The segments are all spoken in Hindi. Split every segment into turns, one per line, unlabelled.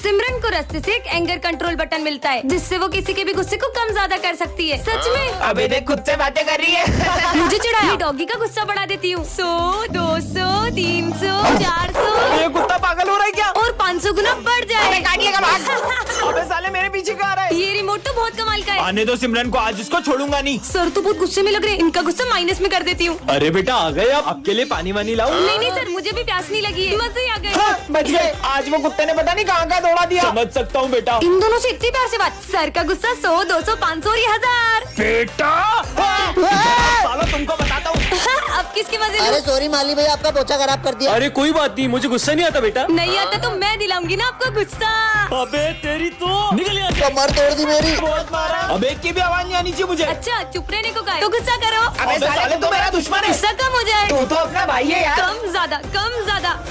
सिमरन को रास्ते से एक एंगर कंट्रोल बटन मिलता है जिससे वो किसी के भी गुस्से को कम ज्यादा कर सकती है। सच में
अबे देख खुद से बातें कर रही है।
मुझे चिढ़ाया, डॉगी का गुस्सा बढ़ा देती हूँ 100, 200, 300, 400
ये कुत्ता पागल हो रहा है क्या?
और 500 गुना बढ़ जाए।
काटिएगा भाग। अबे साले मेरे पीछे क्यों आ रहा है?
ये रिमोट तो बहुत कमाल का है।
आने दो सिमरन को, आज इसको छोड़ूंगा नहीं।
सर तो बहुत गुस्से में लग रहे हैं, इनका गुस्सा माइनस में कर देती हूँ।
अरे बेटा आ गए आप, आपके लिए पानी वानी लाऊं?
नहीं नहीं सर, मुझे भी प्यास नहीं लगी है, मजे ही आ गए।
हाँ, बच गए। आज वो कुत्ते ने पता नहीं कहाँ दौड़ा दिया। समझ सकता हूँ बेटा।
इन दोनों से इतनी प्यार से बात। सर का गुस्सा 100, 200, 500 और ये 1000।
बेटा सालो तुमको बताता हूँ।
अब किसके मजे
अरे
लूं?
सॉरी माली भाई, आपका पोछा खराब कर दिया।
अरे कोई बात नहीं, मुझे गुस्सा नहीं आता बेटा।
नहीं आता तो मैं दिलाऊंगी ना आपको गुस्सा।
अबे तेरी तो निकल यहाँ से।
कमर तोड़ दी मेरी।
बहुत मारा। अबे एक की भी आवाज नहीं आनी चाहिए मुझे।
अच्छा चुप रहने को कहा है, तो गुस्सा करो।
अबे साले तो मेरा दुश्मन है।
गुस्सा कम हो जाए।
तू तो अपना भाई है यार।
कम ज्यादा।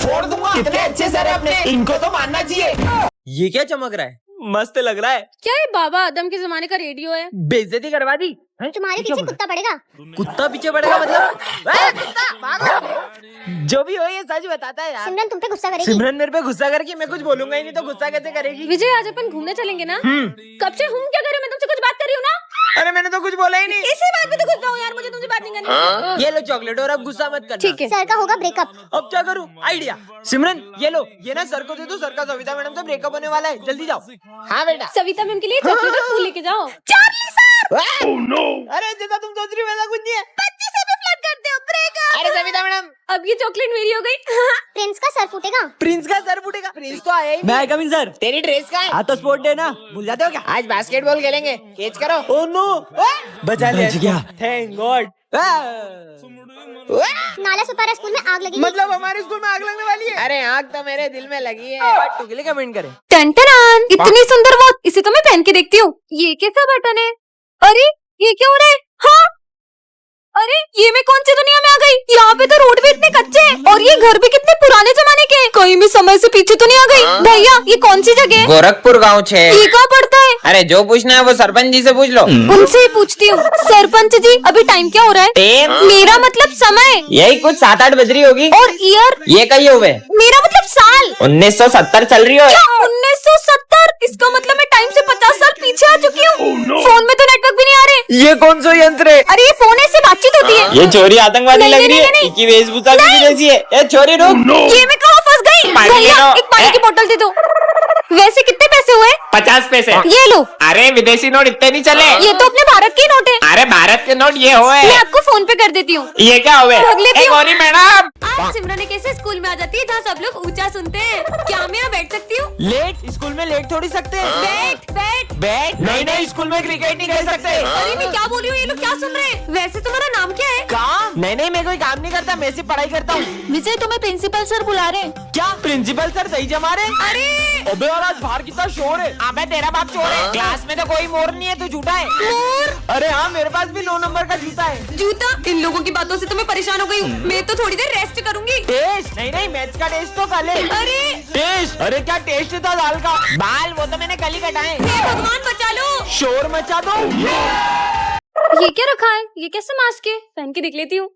फोड़ दूंगा। कितने अच्छे सर है अपने, इनको तो मानना चाहिए। ये क्या चमक रहा है? मस्त लग रहा है।
क्या है बाबा आदम के जमाने का रेडियो है?
बेइज्जती करवा दी।
तुम्हारे पीछे कुत्ता पड़ेगा।
कुत्ता पीछे पड़ेगा मतलब? कुत्ता भागो। जो भी हो ये सच बताता है यार।
सिमरन तुम पे गुस्सा करेगी।
सिमरन मेरे पे गुस्सा करके मैं कुछ बोलूंगा ही नहीं तो गुस्सा कैसे करेगी?
विजय आज अपन घूमने चलेंगे ना? कब से हम क्या करें, मैं तुमसे कुछ बात कर रही हूँ ना।
अरे मैंने तो कुछ बोला ही नहीं।
इसी बात पे तो गुस्सा हो यार, मुझे तुमसे बात नहीं करनी।
ये लो चॉकलेट और अब गुस्सा मत करना।
ठीक है।
सर का होगा ब्रेकअप।
अब क्या करूँ? आइडिया। सिमरन ये लो, ये ना सर को दे दो, सर का सविता मैडम से ब्रेकअप होने वाला है, जल्दी जाओ। हाँ बेटा।
सविता मैम के लिए चॉकलेट और फूल लेके जाओ।
Charlie sir.
अरे जैसा तुम सोच रही हो वैसा कुछ नहीं है।
बच्ची से भी फ्लर्ट करते हो, ब्रेकअप।
अरे सविता मैडम,
अब ये चॉकलेट मेरी हो गई।
प्रिंस का सर फूटेगा।
प्रिंस का सर फूटेगा? प्रिंस तो आया ही। मैं कमिंग सर। तेरी ड्रेस का है? हाँ तो स्पोर्ट डे ना, भूल जाते हो क्या? आज बास्केटबॉल खेलेंगे, कैच करो। ओह नो, बचा लिया। Thank God.
नाला सुपारा स्कूल में आग लगी।
मतलब हमारे स्कूल में आग लगने वाली है? अरे आग तो मेरे दिल में लगी है। पार्ट 2 के लिए कमेंट करें।
टन इतनी सुंदर वॉच, इसे तो मैं पहन के देखती हूँ। ये कैसा बटन है? अरे ये क्या हो रहा है? हाँ अरे ये मैं कौन सी दुनिया में आ गई? यहाँ पे तो रोड भी इतने कच्चे हैं और ये घर भी कितने पुराने जमाने के हैं। कहीं मैं समय से पीछे तो नहीं आ गई? भैया ये कौन सी जगह है?
गोरखपुर गांव 6।
ये कहाँ पड़ता है?
अरे जो पूछना है वो सरपंच जी से पूछ लो।
उनसे ही पूछती हूँ। सरपंच जी अभी टाइम क्या हो रहा है?
टेम
मेरा मतलब समय।
यही कुछ 7-8 बज रही होगी।
और ईयर?
ये कही हुए
मेरा मतलब साल।
1970 चल रही हो।
1970? इसका मतलब मैं टाइम से 50 साल पीछे आ चुकी हूँ। फोन में तो नेटवर्क भी नहीं आ रहे।
ये कौन सा यंत्र है?
अरे ये फोन है, इससे बातचीत होती है।
ये छोरी आतंकवादी
नहीं,
लग
नहीं,
रही है।
नहीं,
इनकी वेशभूषा भी जैसी है। ए छोरी रुक।
ये मैं कहाँ फंस गई?
पानी
भैया
ले लो।
एक पानी की बोतल दे दो। वैसे कितने पैसे हुए?
50 पैसे।
ये लो।
अरे विदेशी नोट इतने नहीं चले।
ये तो अपने भारत के नोट है।
अरे भारत के नोट ये हुए।
मैं आपको फोन पे कर देती हूँ।
ये क्या हुए?
भाग लेती हूँ।
गौरी मैडम,
आज सिमरन एक ऐसे स्कूल में आ जाती है जहाँ सब लोग ऊंचा सुनते हैं। क्या मैं यहाँ बैठ सकती हूँ?
लेट? स्कूल में लेट थोड़ी सकते हैं।
बैठ।
बैठ? नहीं स्कूल में क्रिकेट नहीं खेल सकते।
अरे मैं क्या बोली हूँ, ये लोग क्या सुन रहे हैं? वैसे तुम्हारा नाम क्या है?
काम? नहीं मैं कोई काम नहीं करता, मैं सिर्फ पढ़ाई करता हूँ।
विजय तुम्हें प्रिंसिपल सर बुला रहे हैं।
क्या प्रिंसिपल सर सही जमा रहे?
अरे
अबे और आज बाहर कितना शोर है।
अबे तेरा बाप चोर है। क्लास में तो कोई मोर नहीं है, तू झूठा है।
मोर?
अरे हाँ मेरे पास भी 9 नंबर का जूता है।
जूता? इन लोगों की बातों से तो मैं परेशान हो गई हूँ। मैं तो थोड़ी देर रेस्ट करूंगी।
टेस्ट? नहीं मैथ्स का टेस्ट तो कल है।
अरे
टेस्ट? अरे क्या टेस्ट था दाल का?
बाल वो तो मैंने कल ही कटाए।
हे भगवान बचा लो।
शोर मचा दो।
ये क्या रखा है? ये कैसे मास्क है? पहन के देख लेती हूँ।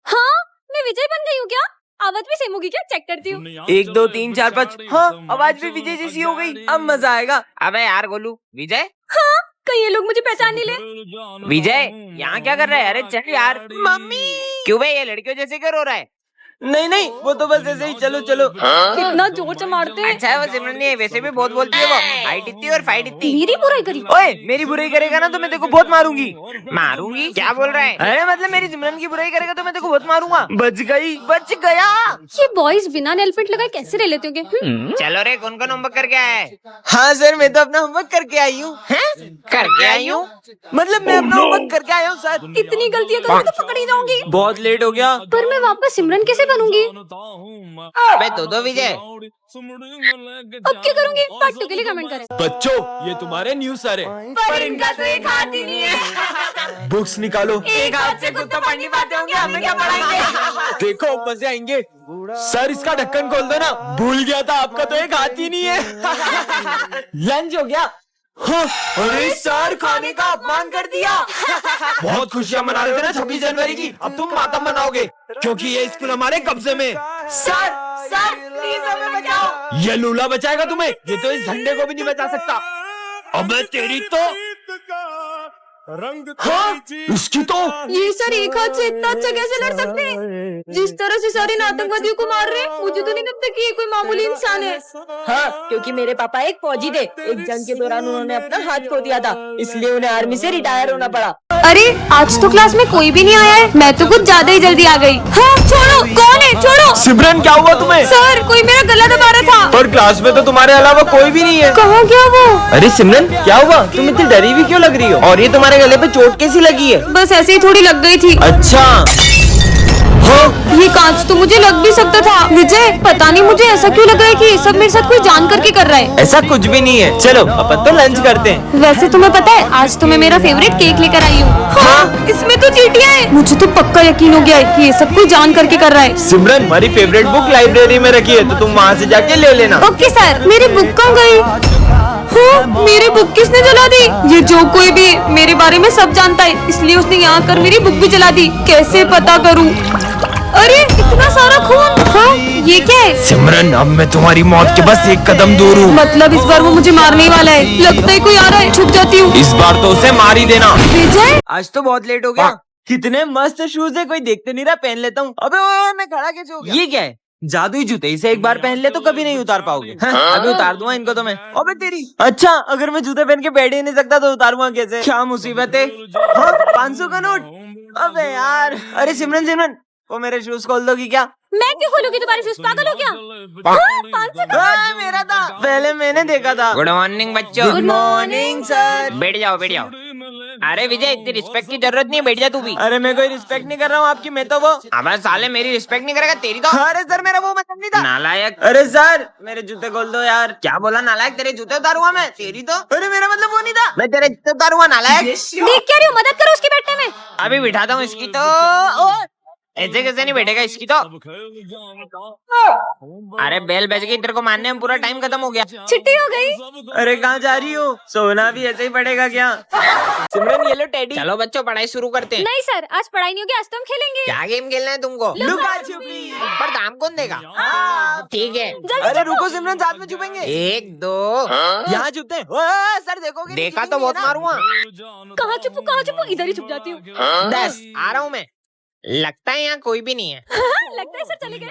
हाँ मैं विजय बन गई हूँ क्या? आवाज भी सेम होगी क्या? चेक करती हूँ।
1 2 3 4 5। हाँ आवाज भी विजय जैसी हो गई। अब मजा आएगा।
अबे यार गोलू, विजय
हाँ कहीं ये लोग मुझे पहचान नहीं ले।
विजय यहाँ क्या कर रहा है? अरे चल यार।
मम्मी
क्यों भाई, ये लड़कियों जैसे क्यों रो रहा है?
नहीं वो तो बस ऐसे ही। चलो
कितना जोर से मारते हैं।
अच्छा है वो सिमरन नहीं है, वैसे भी बहुत बोलती है वो। हाइट इतनी और फाइट इतनी।
मेरी बुराई करी।
ओए मेरी बुराई करेगा ना तो मैं तेरे को बहुत मारूंगी।
मारूंगी? क्या बोल रहा है?
अरे मतलब मेरी सिमरन की बुराई करेगा तो मैं तेरे को बहुत मारूंगा। बच गया।
ये बॉयज बिना नेल पेंट लगाए कैसे रह लेते होंगे?
चलो रे, कौन कौन होमवर्क करके आया है?
हाँ सर मैं तो अपना होमवर्क करके आई हूँ।
करके आई हूँ?
मतलब मैं अपना होमवर्क करके आया हूँ सर।
इतनी गलतियाँ करूँगी तो पकड़ी जाऊंगी।
बहुत लेट हो गया।
पर मैं वापस सिमरन कैसे बनूंगी?
अबे दो विजय।
अब क्या करूंगी? पार्ट 2 के लिए कमेंट करें।
बच्चों ये तुम्हारे न्यू सर है।
पर इनका तो एक हाथ ही नहीं है।
बुक्स निकालो।
एक हाथ से खुद तो पढ़ नहीं पाते होंगे, हमें क्या पढ़ाएंगे?
देखो मजे आएंगे। सर इसका ढक्कन खोल दो ना। भूल गया था आपका तो एक हाथ ही नहीं है। लंच हो गया। हाँ, अरे सर खाने का अपमान कर दिया। बहुत खुशियां मना रहे थे ना 26 जनवरी की, अब तुम मातम मनाओगे क्योंकि ये स्कूल हमारे कब्जे में। सर प्लीज हमें बचाओ। ये लूला बचाएगा तुम्हें, ये तो इस झंडे को भी नहीं बचा सकता। अबे तेरी तो हाँ, इसकी तो
ये सर एक हाथ से इतना अच्छा कैसे लड़ सकते हैं? जिस तरह से सर इन आतंकवादियों को मार रहे हैं, मुझे तो नहीं लगता कि ये कोई मामूली इंसान है।
हाँ, क्योंकि मेरे पापा एक फौजी थे। एक जंग के दौरान उन्होंने अपना हाथ खो दिया था, इसलिए उन्हें आर्मी से रिटायर होना पड़ा।
अरे आज तो क्लास में कोई भी नहीं आया है, मैं तो कुछ ज्यादा ही जल्दी आ गई। हाँ छोड़ो, कौन है? छोड़ो।
सिमरन क्या हुआ तुम्हें?
सर कोई मेरा गला दबा रहा था।
पर क्लास में तो तुम्हारे अलावा कोई भी नहीं है।
कहाँ गया वो?
अरे सिमरन क्या हुआ, तुम इतनी डरी हुई क्यों लग रही हो? और ये तुम्हारे गले पे चोट कैसी लगी है?
बस ऐसे ही थोड़ी लग गई थी।
अच्छा
ये कांच तो मुझे लग भी सकता था। विजय पता नहीं मुझे ऐसा क्यों लग रहा है कि ये सब मेरे साथ कोई जान करके कर रहा है।
ऐसा कुछ भी नहीं है, चलो अपन तो लंच करते हैं।
वैसे तुम्हें पता है आज तो मैं मेरा फेवरेट केक लेकर आई हूँ। हाँ, इसमें तो चींटियां हैं। मुझे तो पक्का यकीन हो गया है कि ये सब कोई जान करके कर रहा है।
सिमरन हमारी फेवरेट बुक लाइब्रेरी में रखी है, तो तुम वहाँ से जाके ले लेना।
Okay sir. मेरी बुक कहाँ गई? हाँ, मेरी बुक किसने जला दी? ये जो कोई भी मेरे बारे में सब जानता है, इसलिए उसने यहाँ कर मेरी बुक भी जला दी। कैसे पता करूँ? अरे इतना सारा खून। हाँ ये क्या है?
सिमरन अब मैं तुम्हारी मौत के बस एक कदम दूर हूँ।
मतलब इस बार वो मुझे मारने ही वाला है। लगता है कोई आ रहा है, छुप जाती हूँ।
इस बार तो उसे मार ही देना।
विजय
आज तो बहुत लेट हो गया।
कितने मस्त शूज है, कोई देखते नहीं रहा, पहन लेता हूँ।
अबे ओए, मैं खड़ा कैसे हो गया?
ये क्या है? जादुई जूते, इसे एक बार पहन ले तो कभी नहीं उतार पाओगे।
अभी उतार दूंगा इनको तो मैं।
अबे तेरी अच्छा, अगर मैं जूते पहन के बैठ ही नहीं सकता तो उतारूंगा कैसे? क्या मुसीबत है। हाँ, 500 का नोट। अबे यार, अरे सिमरन सिमरन वो मेरे शूज खोल दोगी क्या?
मैं क्यों खोलूंगी तुम्हारे शूज? पागल हो क्या? हाँ, 500 का।
हाँ, मेरा था, पहले मैंने देखा था।
गुड मॉर्निंग बच्चों।
Good morning sir.
बैठ जाओ बैठ जाओ। अरे विजय इतनी रिस्पेक्ट की जरूरत नहीं है, बैठ जा तू भी।
अरे मैं कोई रिस्पेक्ट नहीं कर रहा हूँ आपकी, मैं तो वो।
अब साले मेरी रिस्पेक्ट नहीं करेगा, तेरी तो।
अरे सर मेरा वो मतलब नहीं था।
नालायक।
अरे सर मेरे जूते खोल दो यार।
क्या बोला नालायक? तेरे जूते उतारूंगा मैं, तेरी तो।
अरे मेरा मतलब वो नहीं था।
मैं तेरे जूते उतारूंगा नालायक।
देख क्या रही हो? मदद करो उसके बैठने में।
अभी बिठाता हूँ इसकी तो। ऐसे कैसे नहीं बैठेगा इसकी तो। अरे बेल बज गई, तेरे को मारने में पूरा टाइम खत्म हो गया।
छुट्टी हो गई।
अरे कहाँ जा रही हो? सोना भी ऐसे ही पड़ेगा क्या? सिमरन ये लो टेडी।
चलो बच्चों पढ़ाई शुरू करते हैं।
नहीं सर आज पढ़ाई नहीं होगी, आज तो हम खेलेंगे।
क्या गेम खेलना है तुमको?
लुका छुपी।
पर दाम कौन देगा? ठीक है।
अरे रुको सिमरन, साथ में छुपेंगे।
1 2।
यहाँ छुपते हैं। ओए, सर देखोगे?
देखा तो बहुत मारूंगा।
कहाँ छुपू कहाँ छुपू? इधर ही छुप जाती हूँ।
10 आ रहा हूँ मैं। लगता है यहाँ कोई भी नहीं है।
लगता है सर चले गए।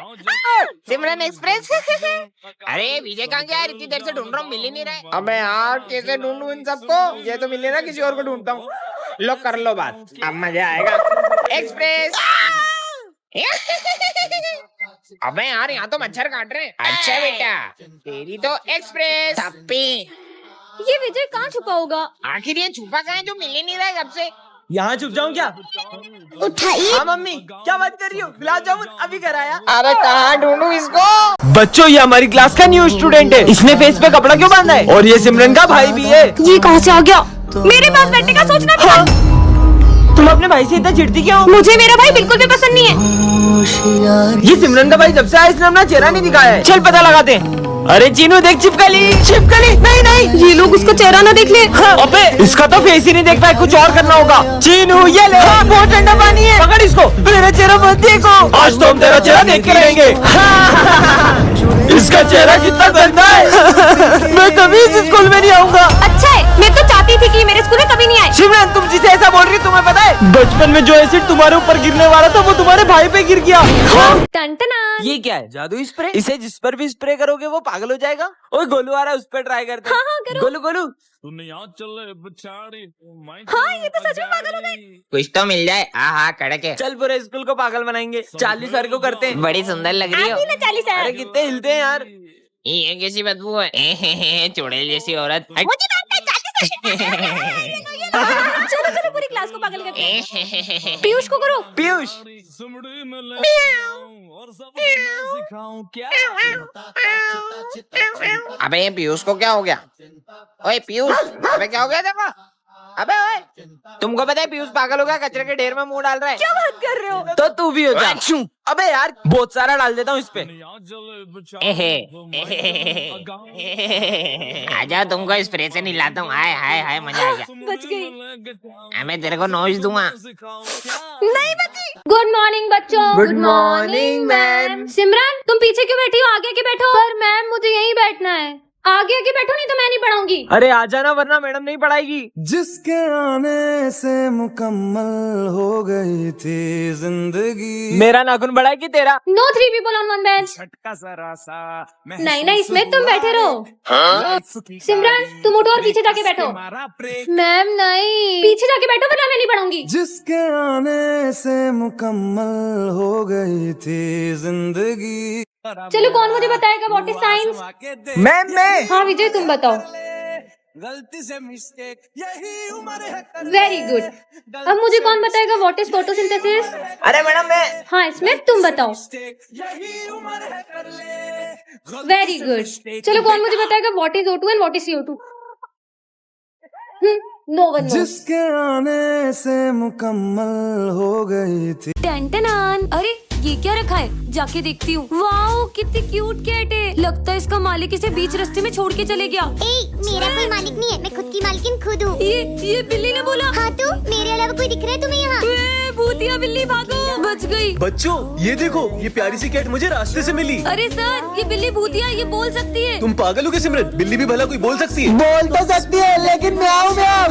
सिमरन एक्सप्रेस। अरे विजय कहाँ गया यार? इतनी देर से ढूंढ रहा हूँ, मिल ही नहीं रहा। अबे यार कैसे ढूंढूं इन सबको? ये तो मिल नहीं रहा, किसी और को ढूंढता हूँ। लो कर लो बात, अब मजा आएगा। एक्सप्रेस। अबे यार यहाँ तो मच्छर काट रहे हैं। अच्छा बेटा तेरी तो एक्सप्रेस। थप्पी।
ये विजय कहाँ छुपा होगा?
आखिर ये छुपा कहाँ है जो मिल ही नहीं रहा है कब से?
यहाँ छुप जाऊँ क्या?
उठाइए।
हाँ मम्मी क्या बात कर रही हो? गुलाब जामुन अभी कराया।
अरे कहाँ ढूंढूं इसको?
बच्चों ये हमारी क्लास का न्यू स्टूडेंट है। इसने फेस पे कपड़ा क्यों बांधा है? और ये सिमरन का भाई भी है।
ये कहाँ से आ गया? मेरे पास बैठने का सोचना था।
हाँ। तुम अपने भाई से इतना चिढ़ती क्यों?
मुझे मेरा भाई बिल्कुल भी पसंद नहीं है।
ये सिमरन का भाई जब से आया इसने अपना चेहरा नहीं दिखाया है। चल पता लगाते हैं। अरे चीनू देख, छिपकली छिपकली। नहीं नहीं,
ये लोग उसका चेहरा ना देख ले।
हाँ, अबे इसका तो फेस ही नहीं देख पाए, कुछ और करना होगा। चीनू ये ले। हाँ, बहुत ठंडा पानी है, पकड़ इसको। मेरा चेहरा मत देखो, आज तो हम तेरा चेहरा देख के रहेंगे। इसका चेहरा कितना गंदा है। मैं कभी इस स्कूल में नहीं आऊंगा।
अच्छा है, मैं तो चाहती थी कि मेरे स्कूल में कभी नहीं आए।
सिमरन तुम जिसे ऐसा बोल रही तुम्हें पता है बचपन में जो एसिड तुम्हारे ऊपर गिरने वाला था वो तुम्हारे भाई पे गिर गया।
टंटना।
ये क्या है? जादुई स्प्रे? इसे जिस पर भी स्प्रे करोगे वो पागल हो जाएगा। ओए गोलू आ रहा है, उस पर ट्राई करते हैं।
हाँ, करो।
गोलू गोलू।
हाँ ये तो सच में पागल हो गए।
कुछ तो मिल जाए। हाँ कड़क है।
चल पूरे स्कूल को पागल बनाएंगे। 40 सर को करते हैं।
बड़ी सुंदर लग रही हो।
40
अरे कितने हिलते हैं यार।
ये कैसी बदबू है? चुड़ैल जैसी औरत।
चलो चलो पूरी क्लास को पागल करते हैं। पीयूष को करो।
पीयूष।
अबे ये पीयूष को क्या हो गया? ओए पीयूष, अबे क्या हो गया देखो? अबे ओए, तुमको पता है पीयूष पागल हो गया, कचरे के ढेर में मुंह डाल रहा है।
क्या बात कर रहे हो?
तो तू भी हो जा। अबे यार बहुत सारा डाल देता हूँ इस पे।
आजा, तुमको इस स्प्रे से निलाता हूँ। हाय हाय हाय, मजा आ गया।
बच गई।
मैं तेरे को नोच दूंगा।
नहीं बची। गुड मॉर्निंग बच्चों।
Good morning, ma'am।
सिमरन तुम पीछे क्यों बैठी हो? आगे आके बैठो। पर मैम मुझे यहीं बैठना है। आगे आके बैठो, नहीं तो मैं नहीं पढ़ाऊंगी।
अरे आ जाना वरना मैडम नहीं पढ़ाएगी।
जिसके आने से मुकम्मल हो गई थी जिंदगी।
मेरा नाखून बड़ा है कि तेरा?
No 3 people on one bench। नहीं नहीं, इसमें तुम बैठे रहो। सिमरन तुम उठो और पीछे जाके बैठो। मैम नहीं, पीछे जाके बैठो वरना मैं नहीं पढ़ाऊंगी।
जिसके आने से मुकम्मल हो गई थी जिंदगी।
चलो कौन मुझे बताएगा व्हाट इज साइंस?
मैं
हाँ विजय तुम बताओ।
गलती से मिस्टेक यही उम्र है।
Very good. अब मुझे कौन बताएगा व्हाट इज फोटोसिंथेसिस?
अरे मैडम मैं।
हाँ इसमें तुम बताओ।
यही उम्र है कर ले।
Very good. चलो कौन मुझे बताएगा what is O2 and what is CO2? No one knows.
जिसके आने से मुकम्मल हो गई थी।
टन अरे ये क्या रखा है? जाके देखती हूँ। वाओ कितनी क्यूट कैट है। लगता है इसका मालिक इसे बीच रास्ते में छोड़ के चले गया।
मेरा कोई मालिक नहीं है, मैं खुद की मालकिन खुद हूँ।
ये बिल्ली ने बोला।
हाँ तो मेरे अलावा कोई दिख रहा है तुम्हें यहाँ?
भूतिया बिल्ली भागो। बच गई।
बच्चों ये देखो, ये प्यारी सी कैट मुझे रास्ते से मिली।
अरे सर ये बिल्ली भूतिया, ये बोल सकती है।
तुम पागल हो क्या सिमरन? बिल्ली भी भला कोई बोल सकती है?
बोल तो सकती है लेकिन म्याऊं म्याऊं।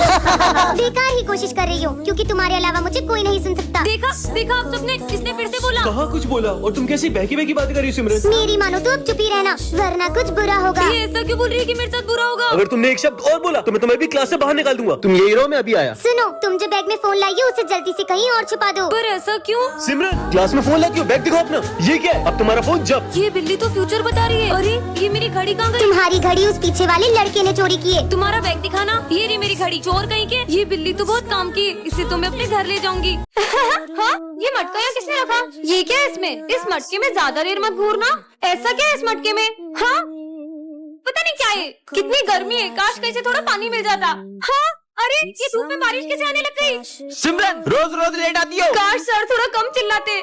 बेकार ही कोशिश कर रही हूँ, क्योंकि तुम्हारे अलावा मुझे कोई नहीं सुन सकता।
देखा देखा आप सबने, इसने फिर से बोला।
कहाँ कुछ बोला? और तुम कैसी बहकी बहकी बात कर रही हो सिमरन?
मेरी मानो तो अब चुप ही रहना, वरना कुछ बुरा होगा।
ये ऐसा क्यों बोल रही है कि मेरे साथ बुरा होगा?
अगर तुमने एक शब्द और बोला तो मैं तुम्हें भी क्लास से बाहर निकाल दूंगा। तुम यही रहो, मैं अभी आया।
सुनो, तुम जो बैग में फोन लाई हो उसे जल्दी से कहीं और छुपा दो।
पर ऐसा क्यों?
सिमरन क्लास में फोन लाती हो, बैग दिखाओ अपना। ये क्या है? अब तुम्हारा फोन जब।
ये बिल्ली तो फ्यूचर बता रही है। अरे ये मेरी घड़ी कहाँ गई?
तुम्हारी घड़ी उस पीछे वाले लड़के ने चोरी की है।
तुम्हारा बैग दिखाना। ये रही मेरी घड़ी। चोर कहीं के। ये बिल्ली तो बहुत काम की है, इसे तो मैं अपने घर ले जाऊंगी। हाँ ये मटका यहाँ किसने रखा? ये क्या है इसमें? इस मटके में ज्यादा देर मत घूरना। ऐसा क्या है इस मटके में? हाँ पता नहीं क्या है। कितनी गर्मी है, काश कहीं से थोड़ा पानी मिल जाता। हाँ अरे ये धूप में बारिश कैसे आने लग गई?
सिमरन रोज रोज लेट आती हो।
काश सर थोड़ा कम चिल्लाते।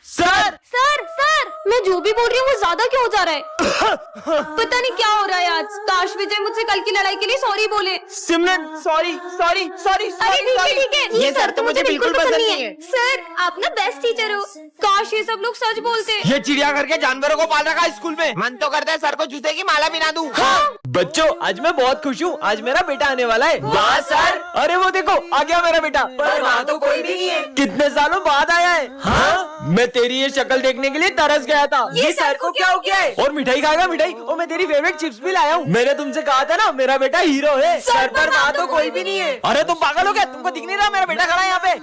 सर
सर
सर मैं जो भी बोल रही हूँ वो ज्यादा क्यों हो जा रहा है? पता नहीं क्या हो रहा है आज। काश विजय मुझसे कल की लड़ाई के लिए सॉरी बोले।
सिमरन सॉरी सॉरी सॉरी
अरे ठीक है।
ये सर तो मुझे बिल्कुल पसंद नहीं है।
सर आप ना बेस्ट टीचर हो। काश ये सब लोग सच बोलते।
ये चिड़िया करके जानवरों को पाल रखा है स्कूल में।
मन तो करता है सर को जूते की माला पहना दूं।
बच्चों आज मैं बहुत खुश हूँ, आज मेरा बेटा आने वाला है। वाह सर। अरे वो देखो आ गया मेरा बेटा। पर वहाँ तो कोई भी नहीं है। कितने सालों बाद आया है। हाँ मैं तेरी ये शक्ल देखने के लिए तरस गया था।
ये सर को क्या हो गया है?
और मिठाई खाएगा मिठाई। और मैं तेरी फेवरेट चिप्स भी लाया हूँ। मैंने तुमसे कहा था ना मेरा बेटा हीरो है। सर पर वहाँ तो कोई भी नहीं है। अरे तुम पागल हो क्या? तुमको दिख नहीं रहा मेरा बेटा खड़ा है यहाँ पे?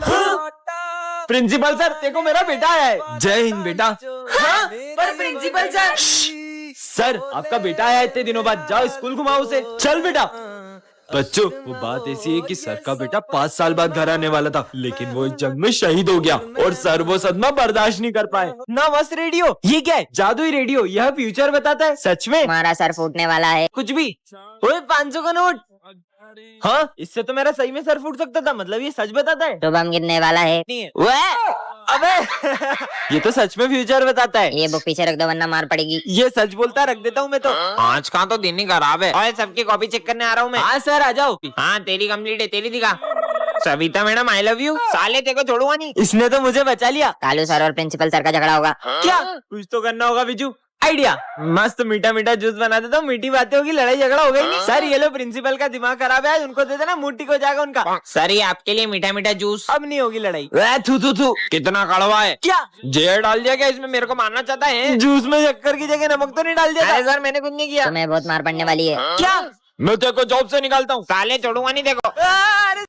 प्रिंसिपल सर देखो मेरा बेटा आया है। जय हिंद बेटा। हाँ? पर प्रिंसिपल सर आपका बेटा आया इतने दिनों बाद, जाओ स्कूल घुमाओ उसे। चल बेटा। बच्चों वो बात ऐसी है कि सर का बेटा 5 साल बाद घर आने वाला था, लेकिन वो एक जंग में शहीद हो गया और सर वो सदमा बर्दाश्त नहीं कर पाए ना। मस्त रेडियो। ये क्या है? जादुई रेडियो। यह फ्यूचर बताता है। सच में
हमारा सर फूटने वाला है।
कुछ भी। ओए 500 का नोट। हाँ इससे तो मेरा सही में सर फूट सकता था। मतलब ये सच बताता है।
तो बम गिरने वाला है।
अबे ये तो सच में फ्यूचर बताता है।
ये बुक पीछे रख दो वरना मार पड़ेगी।
ये सच बोलता रख देता हूँ मैं तो।
आज का तो दिन ही खराब है। और सबकी कॉपी चेक करने आ रहा हूँ मैं।
हाँ सर आ जाओ।
हाँ तेरी कंप्लीट है, तेरी दिखा। Savita madam I love you. साले तेरे को छोड़ूंगा नहीं।
इसने तो मुझे बचा लिया।
कालू सर और प्रिंसिपल सर का झगड़ा होगा।
क्या? कुछ तो करना होगा बिजू। आइडिया। मस्त मीठा मीठा जूस बना देता हूँ। मीठी बातें होगी, लड़ाई झगड़ा हो गई नहीं। सर ये लो प्रिंसिपल का दिमाग खराब है आज, उनको दे देना, मुट्ठी को जाएगा उनका।
सर ये आपके लिए मीठा मीठा जूस।
अब नहीं होगी लड़ाई।
थू थू थू कितना कड़वा है।
क्या
जहर डाल दिया क्या इसमें? मेरे को मारना चाहता है?
जूस में शक्कर की जगह नमक तो नहीं डाल दिया?
अरे सर मैंने कुछ नहीं किया।
तुम्हें बहुत मार पड़ने वाली है।
क्या?
मैं तेरे को जॉब से निकालता हूँ। साले छोड़ूंगा नहीं देखो।
अरे